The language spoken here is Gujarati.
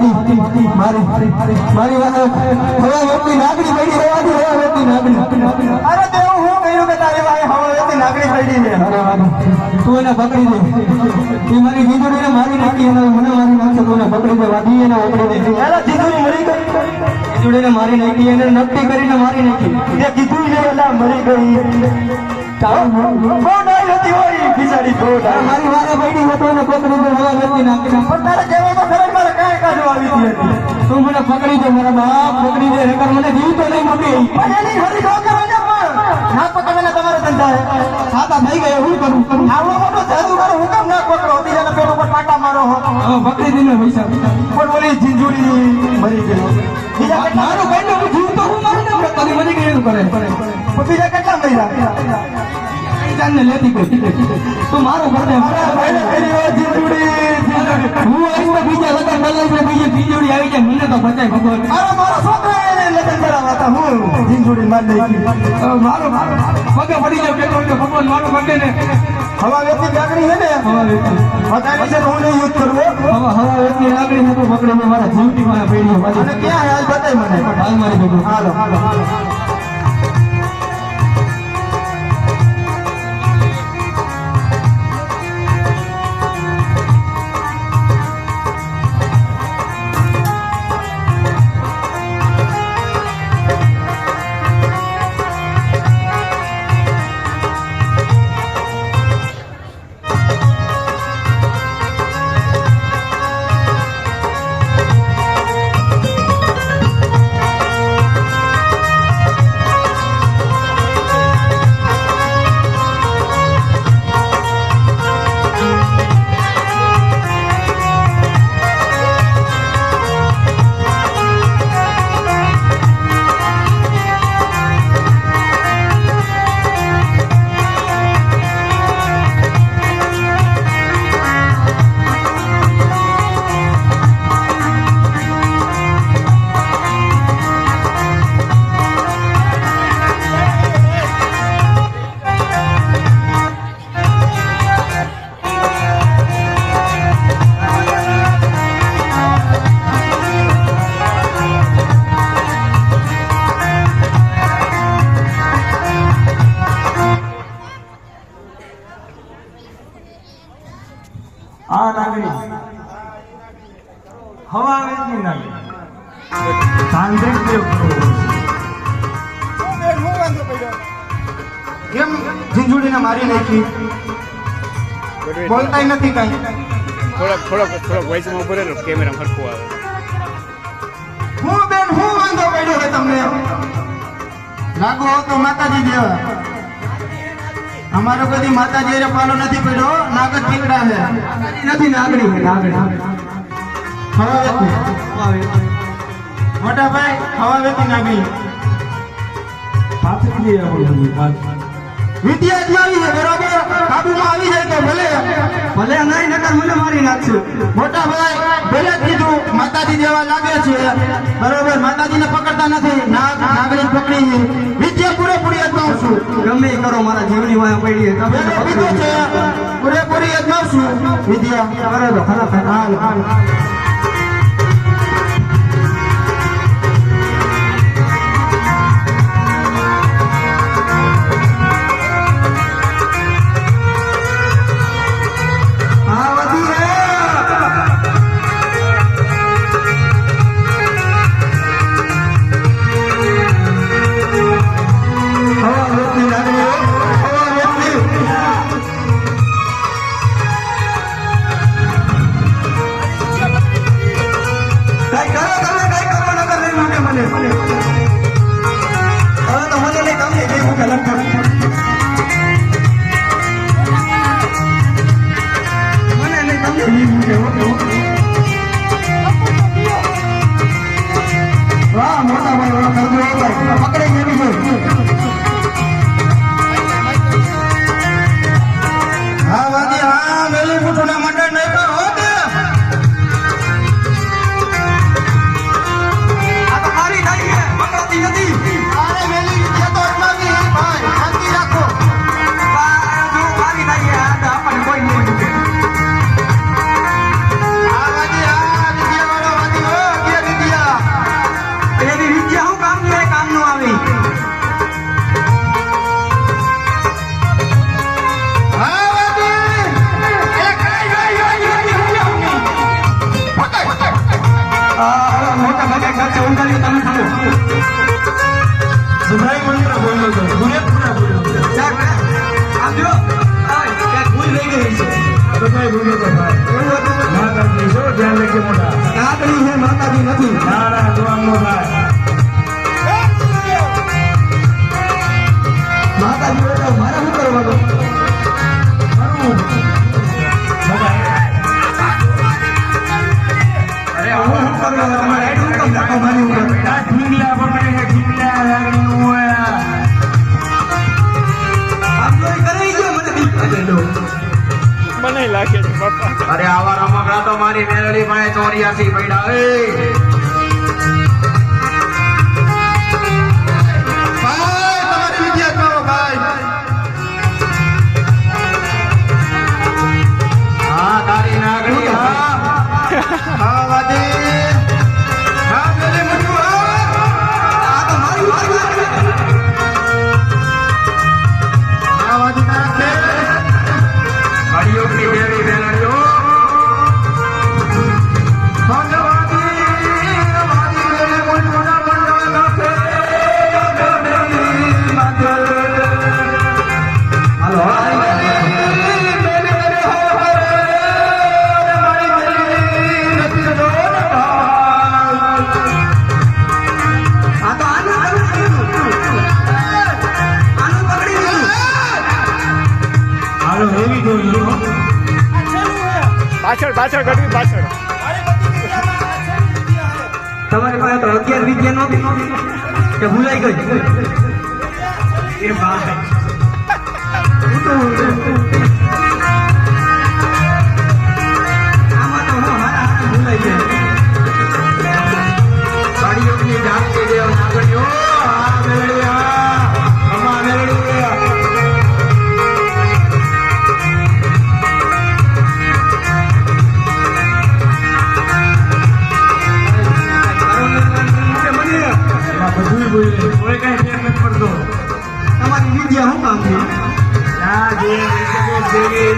વાદી મારી હવા વેતી નાગડી પડી રહેવાથી હવા વેતી નાગડી અરે દેવ હું કહ્યું કે તારી વાહે હવા વેતી નાગડી પડી છે અરે વાદી તું એને પકડી દે એ મારી જીજોડીને મારી નાખી એને મને મારી નાખશે તું એને પકડી દે વાદી એને પકડી દે એલા જીજુડી મરી ગઈ જીજોડીને મારી નાખી એને નક્કી કરીને મારી નાખી એ કીધું ને એલા મરી ગઈ કોડાઈ હતી હોય બિચારી કોડાઈ મારી વારે પડી હતો એને પકડી દે હવા વેતી નાખી પણ તારે કહેવામાં ખબર મારે કાંઈ કાઢો આવી હતી તું મને પકડી દે મારા બાપ પકડી દે નકર મને જીવ તો નહીં મોટી પણ એની હરી નો કરો ને પણ ના પકડવાના તમારે ધંધા સાતા થઈ ગયા હું કરું આવો મોટો જાદુગર હું કામ ના પકડો બીજાના પેટ ઉપર પાટા મારો હો હવે પકડી દીને પૈસા પણ ઓલી જીંજુડી મરી ગઈ બીજા કેટલા મારું કઈ નો જીવ તો હું મારી નાખું તને મને કઈ એવું કરે બીજા કેટલા મર્યા જાનને લેતી ગઈ તું મારો કર દે જીંજુડી હું આવીશ તો બીજા લગન મલાઈ ને બીજી જીજોડી આવી જાય મને તો બચાય ભગવાન અરે મારો છોકરો એને લગ્ન કરાવવા હતા હું જીંજુડી માર નાખી મારો પગે પડી જાય પેલો ભગવાન મારો મંડે ને હવા વેતી લાગણી છે ને હવા વેતી અત્યારે છે હું નહીં યુદ્ધ કરવો હવા વેતી લાગણી ને તું પકડી ને મારા જીવતી માં પડી અને ક્યાં હાલ બતાય મને હાલ મારી ભગવાન હાલો આ નાગણી હવા વેચની નાગણી તાંત્રિક પ્રયોગ કેમ ઝીંઝુડીને મારી નાખી બોલતા નથી કઈ થોડોક વોઇસમાં ઉભો રહેલો કેમેરા ફરખું આવે હું બેન હું વાંધો પડ્યો છે તમને લાગો તો માતાજી જેવા અમારો કદી માતાજી પાલો નથી પડ્યો નાગજ પીકડા છે નથી નાગડી છે નાગડી હવા વેતી મોટા ભાઈ હવા વેતી નાગણી પાછી જઈએ આપણે વિદ્યા અજમાવી છે બરોબર કાબુમાં આવી જાય તો ભલે ભલે નહીં નકર મને મારી નાખશે મોટા ભાઈ ભલે કીધું માતાજી જેવા લાગે છે બરોબર માતાજીને પકડતા નથી નાગણી પકડી છે વિદ્યા પૂરેપૂરી અજમાવશું ગમે એ કરો મારા જીવની વાય પડી કીધું છે પૂરેપૂરી અજમાવશું વિદ્યા બરોબર ખરા હાલ હાલ ભૂલો તો થાય. એવું હતું? માતાજી શું ધ્યાન રાખજે મોટા. નાગડી છે માતાજી નથી. ના ના દુઆ નો થાય. માતાજી હોય તો મારે શું કરવાનું? અરે હું શું કરવાનું? તમારે એટલું કેમ ધક્કો મારી ઉપર? આ ઢીંગલા પકડે છે, ઢીંગલા લાગણી હોય. આમ તો એ કરી ગયો, મને બીક લાગે તો. મને લાગે છે બાપા. અરે આવા રમકડા તો મારી મેરડી પાસે 84 પૈડા. ભાઈ તમારી વિદ્યા કરો ભાઈ. હા તારી નાગણી. હા હા વાદી. હા પેલી મોટું હા. આ તો મારી વારી. હા વાદી તારા છે. હરિયોગની દેવી મેરડીઓ. હાલો, આ તો આનું પકડી લીધું. હાલો એવી જોઈ. પાછળ પાછળ ગઢવી પાછળ. તમારી પાસે તો 11 વિદ્યા નહોતી કે ભૂલાઈ ગઈ? એ ભાઈ આમાં તો હું હારા ભૂલાઈ ગયા. હરિયોગની જાગતી દેવ નાગણીઓ. હા મેરડી. હા અમા મેરડી. એમાં બધું બોલે. કોઈ કઈ ફેર નથી પડતો. તમારી વિદ્યા શું કામ છે? આ જે દેવી